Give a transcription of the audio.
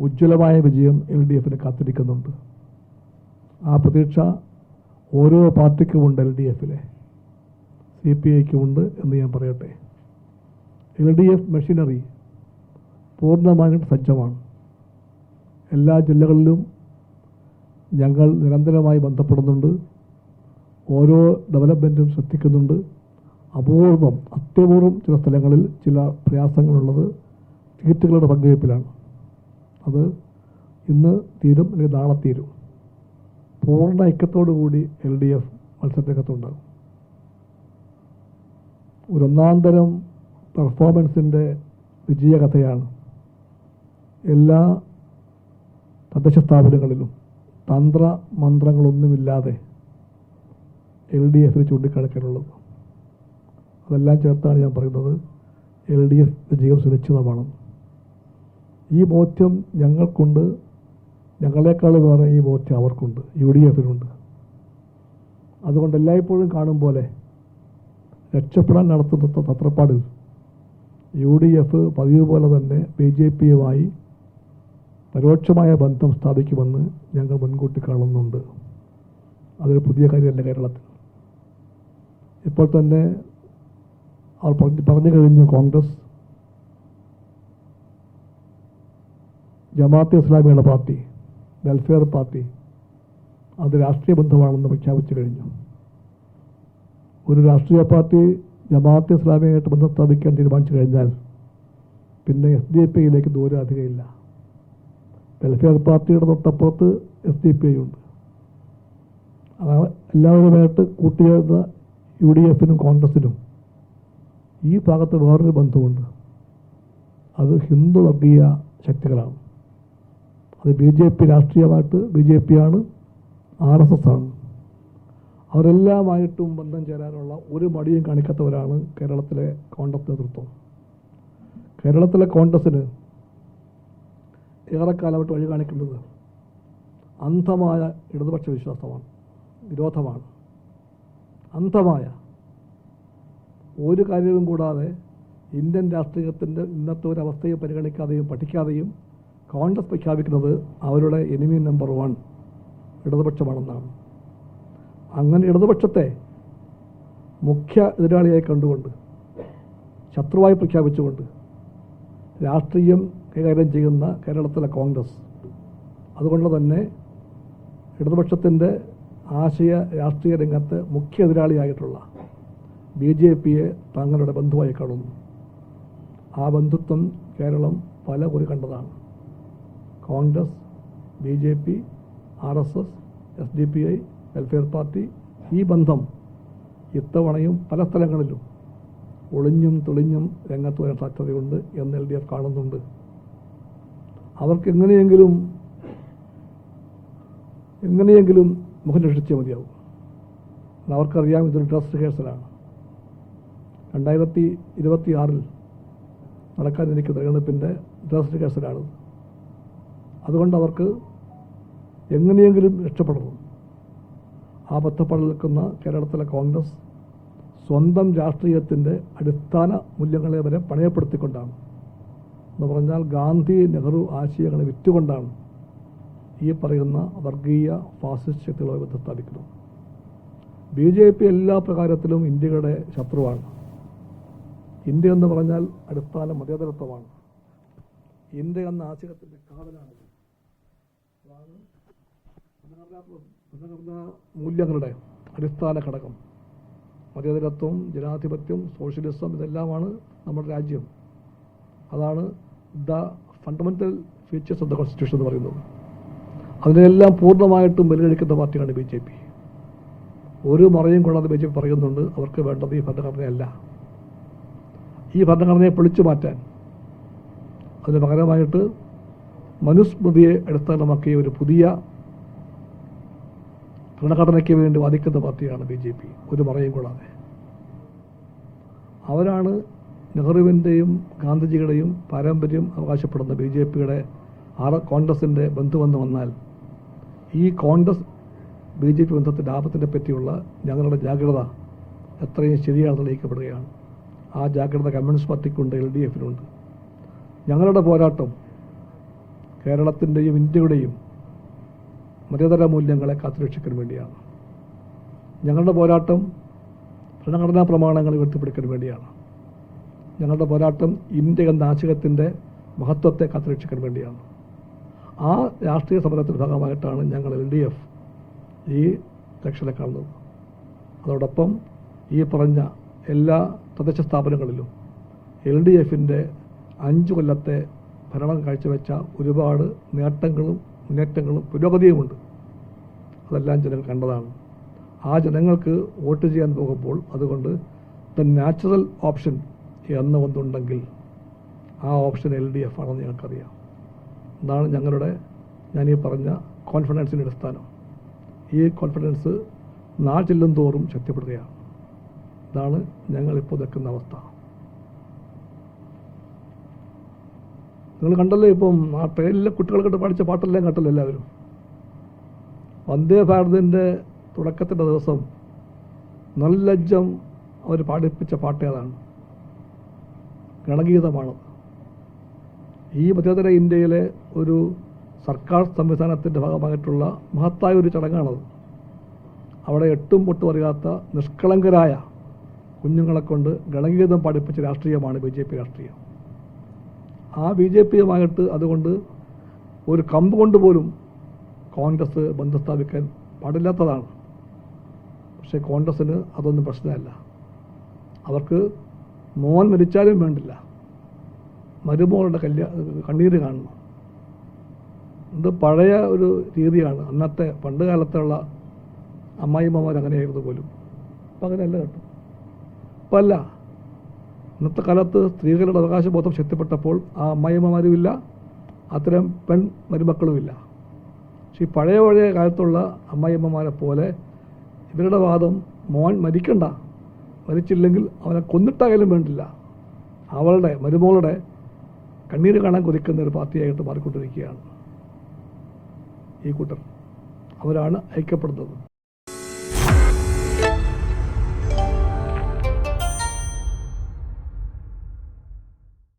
ഉജ്ജ്വലമായ വിജയം LDFന് കാത്തിരിക്കുന്നുണ്ട്. ആ പ്രതീക്ഷ ഓരോ പാർട്ടിക്കുമുണ്ട്. LDFിലെ CPIക്കുമുണ്ട് എന്ന് ഞാൻ പറയട്ടെ. LDF മെഷീനറി പൂർണ്ണമായും സജ്ജമാണ്. എല്ലാ ജില്ലകളിലും ഞങ്ങൾ നിരന്തരമായി ബന്ധപ്പെടുന്നുണ്ട്. ഓരോ ഡെവലപ്മെൻറ്റും ശ്രദ്ധിക്കുന്നുണ്ട്. അത്യപൂർവം ചില സ്ഥലങ്ങളിൽ ചില പ്രയാസങ്ങളുള്ളത് സീറ്റുകളുടെ പങ്കുവയ്പ്പിലാണ്. അത് ഇന്ന് തീരും അല്ലെങ്കിൽ നാളെ തീരും. പൂർണ്ണ ഐക്യത്തോടു കൂടി LDF മത്സരരംഗത്തുണ്ടാകും. ഒന്നാന്തരം പെർഫോമൻസിൻ്റെ വിജയകഥയാണ്. എല്ലാ തദ്ദേശ സ്ഥാപനങ്ങളിലും തന്ത്രമന്ത്രങ്ങളൊന്നുമില്ലാതെ LDFന് ചൂണ്ടിക്കാണിക്കാനുള്ളത്. അതെല്ലാം ചേർത്താണ് ഞാൻ പറയുന്നത് LDF വിജയം സുനിശ്ചിതമാണ്. ഈ ബോധ്യം ഞങ്ങൾക്കുണ്ട്. ഞങ്ങളെക്കാൾ വേറെ ഈ ബോധ്യം അവർക്കുണ്ട്, UDFനുണ്ട്. അതുകൊണ്ട് എല്ലായ്പ്പോഴും കാണും പോലെ രക്ഷപ്പെടാൻ നടത്തുന്ന തത്രപ്പാടിൽ UDF പതിവ് പോലെ തന്നെ BJPയുമായി പരോക്ഷമായ ബന്ധം സ്ഥാപിക്കുമെന്ന് ഞങ്ങൾ മുൻകൂട്ടി കാണുന്നുണ്ട്. അതൊരു പുതിയ കാര്യമല്ല കേരളത്തിൽ. ഇപ്പോൾ തന്നെ അവർ പറഞ്ഞു കഴിഞ്ഞു, കോൺഗ്രസ്, ജമാഅത്തെ ഇസ്ലാമിയുടെ പാർട്ടി, വെൽഫെയർ പാർട്ടി അത് രാഷ്ട്രീയ ബന്ധമാണെന്ന് പ്രഖ്യാപിച്ചു കഴിഞ്ഞു. ഒരു രാഷ്ട്രീയ പാർട്ടി ജമാഅത്തെ ഇസ്ലാമിയായിട്ട് ബന്ധം സ്ഥാപിക്കാൻ തീരുമാനിച്ചു കഴിഞ്ഞാൽ പിന്നെ SDPയിലേക്ക് ദൂരം അധികമില്ല. വെൽഫെയർ പാർട്ടിയുടെ തൊട്ടപ്പുറത്ത് SDPI ഉണ്ട്. എല്ലാവരുമായിട്ട് കൂട്ടിയേർന്ന UDFനും കോൺഗ്രസിനും ഈ ഭാഗത്ത് വേറൊരു ബന്ധമുണ്ട്. അത് ഹിന്ദു വർഗീയ ശക്തികളാണ്. അത് BJP രാഷ്ട്രീയമായിട്ട് BJPയാണ്, RSS ആണ്. അവരെല്ലാമായിട്ടും ബന്ധം ചേരാനുള്ള ഒരു മടിയും കാണിക്കാത്തവരാണ് കേരളത്തിലെ കോൺഗ്രസ് നേതൃത്വം. കേരളത്തിലെ കോൺഗ്രസ്സിന് ഏറെക്കാലമായിട്ട് വഴി കാണിക്കുന്നത് അന്ധമായ ഇടതുപക്ഷ വിശ്വാസമാണ്, വിരോധമാണ്. അന്ധമായ ഒരു കാര്യവും കൂടാതെ ഇന്ത്യൻ രാഷ്ട്രീയത്തിൻ്റെ ഇന്നത്തെ ഒരു അവസ്ഥയെ പരിഗണിക്കാതെയും പഠിക്കാതെയും കോൺഗ്രസ് പ്രഖ്യാപിക്കുന്നത് അവരുടെ എനിമി നമ്പർ 1 ഇടതുപക്ഷമാണെന്നാണ്. അങ്ങനെ ഇടതുപക്ഷത്തെ മുഖ്യ എതിരാളിയായി കണ്ടുകൊണ്ട്, ശത്രുവായി പ്രഖ്യാപിച്ചുകൊണ്ട് രാഷ്ട്രീയം കൈകാര്യം ചെയ്യുന്ന കേരളത്തിലെ കോൺഗ്രസ്, അതുകൊണ്ട് തന്നെ ഇടതുപക്ഷത്തിൻ്റെ ആശയ രാഷ്ട്രീയ രംഗത്ത് മുഖ്യ എതിരാളിയായിട്ടുള്ള BJPയെ തങ്ങളുടെ ബന്ധുവായി കാണുന്നു. ആ ബന്ധുത്വം കേരളം പല കുറി കണ്ടതാണ്. Congress, BJP, RSS, SDPI, welfare party, ഈ ബന്ധം ഇത്തവണയും പല സ്ഥലങ്ങളിലും ഒളിഞ്ഞും തെളിഞ്ഞും രംഗത്ത് വരാൻ സാധ്യതയുണ്ട് എന്ന് LDF കാണുന്നുണ്ട്. അവർക്ക് എങ്ങനെയെങ്കിലും മുഖം രക്ഷിച്ചേ മതിയാവും. അവർക്കറിയാം ഇതൊരു ഡ്രസ് റിഹേഴ്സലാണ്. 2026 നടക്കാനിരിക്കുന്ന തെരഞ്ഞെടുപ്പിൻ്റെ ഡ്രസ് റിഹേഴ്സലാണ്. അതുകൊണ്ട് അവർക്ക് എങ്ങനെയെങ്കിലും രക്ഷപ്പെടണം. ആ ബന്ധപ്പെടൽ നിൽക്കുന്ന കേരളത്തിലെ കോൺഗ്രസ് സ്വന്തം രാഷ്ട്രീയത്തിൻ്റെ അടിസ്ഥാന മൂല്യങ്ങളെ വരെ പണയപ്പെടുത്തിക്കൊണ്ടാണ്, എന്ന് പറഞ്ഞാൽ ഗാന്ധി നെഹ്റു ആശയങ്ങളെ വിറ്റുകൊണ്ടാണ് ഈ പറയുന്ന വർഗീയ ഫാസിസ്റ്റ് ശക്തികളുമായി ബന്ധം സ്ഥാപിക്കുന്നത്. BJP എല്ലാ പ്രകാരത്തിലും ഇന്ത്യയുടെ ശത്രുവാണ്. ഇന്ത്യ എന്ന് പറഞ്ഞാൽ അടിസ്ഥാന മതേതരത്വമാണ്. ഇന്ത്യ എന്ന ആശയത്തിൻ്റെ കാതലാണ്. ഭരണഘടനാ മൂല്യങ്ങളുടെ അടിസ്ഥാന ഘടകം മതേതരത്വം, ജനാധിപത്യം, സോഷ്യലിസം, ഇതെല്ലാമാണ് നമ്മുടെ രാജ്യം. അതാണ് the fundamental features of the constitution എന്ന് പറയുന്നത്. അതിനെല്ലാം പൂർണ്ണമായിട്ടും ബലികഴിക്കുന്ന പാർട്ടിയാണ് BJP. ഒരു മറയും കൊള്ളാതെ BJP പറയുന്നുണ്ട് അവർക്ക് വേണ്ടത് ഈ ഭരണഘടനയല്ല. ഈ ഭരണഘടനയെ പൊളിച്ചു മാറ്റാൻ, അതിന് പകരമായിട്ട് മനുസ്മൃതിയെ അടിസ്ഥാനമാക്കിയ ഒരു പുതിയ ഭരണഘടനയ്ക്ക് വേണ്ടി വാദിക്കുന്ന പാർട്ടിയാണ് BJP. ഒരു മറയും കൊള്ളാതെ അവരാണ് നെഹ്റുവിൻ്റെയും ഗാന്ധിജിയുടെയും പാരമ്പര്യം അവകാശപ്പെടുന്ന BJPയുടെ കോൺഗ്രസിൻ്റെ ബന്ധുവെന്ന് വന്നാൽ ഈ കോൺഗ്രസ് BJP ബന്ധത്തിൻ്റെ ആപത്തിനെ പറ്റിയുള്ള ഞങ്ങളുടെ ജാഗ്രത എത്രയും ശരിയാണെന്ന് തെളിയിക്കപ്പെടുകയാണ്. ആ ജാഗ്രത കമ്മ്യൂണിസ്റ്റ് പാർട്ടിക്കുണ്ട്, LDFനുണ്ട്. ഞങ്ങളുടെ പോരാട്ടം കേരളത്തിൻ്റെയും ഇന്ത്യയുടെയും മതേതര മൂല്യങ്ങളെ കാത്തുരക്ഷിക്കാൻ വേണ്ടിയാണ്. ഞങ്ങളുടെ പോരാട്ടം ഭരണഘടനാ പ്രമാണങ്ങൾ ഉയർത്തിപ്പിടിക്കാൻ വേണ്ടിയാണ്. ഞങ്ങളുടെ പോരാട്ടം ഇന്ത്യ എന്ന ആശയത്തിൻ്റെ മഹത്വത്തെ കാത്തുരക്ഷിക്കാൻ വേണ്ടിയാണ്. ആ രാഷ്ട്രീയ സമരത്തിൻ്റെ ഭാഗമായിട്ടാണ് ഞങ്ങൾ LDF ഈ ഇലക്ഷനെ കാണുന്നത്. അതോടൊപ്പം ഈ പറഞ്ഞ എല്ലാ തദ്ദേശ സ്ഥാപനങ്ങളിലും LDFൻ്റെ 5 കൊല്ലത്തെ ഭരണം കാഴ്ചവെച്ച ഒരുപാട് നേട്ടങ്ങളും മുന്നേറ്റങ്ങളും പുരോഗതിയുമുണ്ട്. അതെല്ലാം ജനങ്ങൾ കണ്ടതാണ്. ആ ജനങ്ങൾക്ക് വോട്ട് ചെയ്യാൻ പോകുമ്പോൾ അതുകൊണ്ട് ദ നാച്ചുറൽ ഓപ്ഷൻ എന്ന് ഒന്നുണ്ടെങ്കിൽ ആ ഓപ്ഷൻ LDF ആണെന്ന് ഞങ്ങൾക്കറിയാം. അതാണ് ഞാനീ പറഞ്ഞ കോൺഫിഡൻസിൻ്റെ അടിസ്ഥാനം. ഈ കോൺഫിഡൻസ് നാൾ ചെല്ലും തോറും ശക്തിപ്പെടുകയാണ്. ഇതാണ് ഞങ്ങളിപ്പോൾ നിൽക്കുന്ന അവസ്ഥ. നിങ്ങൾ കണ്ടല്ലോ, ഇപ്പം ആ ട്രെയിനിലെ കുട്ടികൾക്കിട്ട് പഠിച്ച പാട്ടെല്ലാം കേട്ടല്ലോ എല്ലാവരും. വന്ദേ ഭാരതിൻ്റെ തുടക്കത്തിൻ്റെ ദിവസം നിർലജ്ജം അവർ പാടിപ്പിച്ച പാട്ട് ഏതാണ്? ഗണഗീതമാണ്. ഈ മധ്യതര ഇന്ത്യയിലെ ഒരു സർക്കാർ സംവിധാനത്തിൻ്റെ ഭാഗമായിട്ടുള്ള മഹത്തായ ഒരു ചടങ്ങാണത്. അവിടെ എട്ടും പൊട്ടും അറിയാത്ത നിഷ്കളങ്കരായ കുഞ്ഞുങ്ങളെ കൊണ്ട് ഗണഗീതം പഠിപ്പിച്ച രാഷ്ട്രീയമാണ് BJP രാഷ്ട്രീയം. ആ BJPയുമായിട്ട് അതുകൊണ്ട് ഒരു കമ്പ് കൊണ്ട് പോലും കോൺഗ്രസ് ബന്ധം സ്ഥാപിക്കാൻ പാടില്ലാത്തതാണ്. പക്ഷേ കോൺഗ്രസ്സിന് അതൊന്നും പ്രശ്നമല്ല. അവർക്ക് മോൻ മരിച്ചാലും വേണ്ടില്ല, മരുമോളുടെ കണ്ണീര് കാണണം. ഇത് പഴയ ഒരു രീതിയാണ്. അന്നത്തെ പണ്ട് കാലത്തുള്ള അമ്മായിമ്മമാർ അങ്ങനെയായിരുന്നു പോലും. അപ്പം അങ്ങനെയല്ല കേട്ടോ. അപ്പം അല്ല, ഇന്നത്തെ കാലത്ത് സ്ത്രീകളുടെ അവകാശബോധം ശക്തിപ്പെട്ടപ്പോൾ ആ അമ്മായിമ്മമാരുമില്ല, അത്തരം മരുമക്കളുമില്ല. പക്ഷേ ഈ പഴയ കാലത്തുള്ള അമ്മായിമ്മമാരെ പോലെ ഇവരുടെ വാദം മോൻ മരിക്കണ്ട, മരിച്ചില്ലെങ്കിൽ അവനെ കൊന്നിട്ടായാലും വേണ്ടില്ല, അവളുടെ മരുമോളുടെ കണ്ണീര് കാണാൻ കൊതിക്കുന്ന ഒരു പാർട്ടിയായിട്ട് മാറിക്കൊണ്ടിരിക്കുകയാണ് ഈ കൂട്ടർ. അവരാണ് ഐക്യപ്പെടുന്നത്.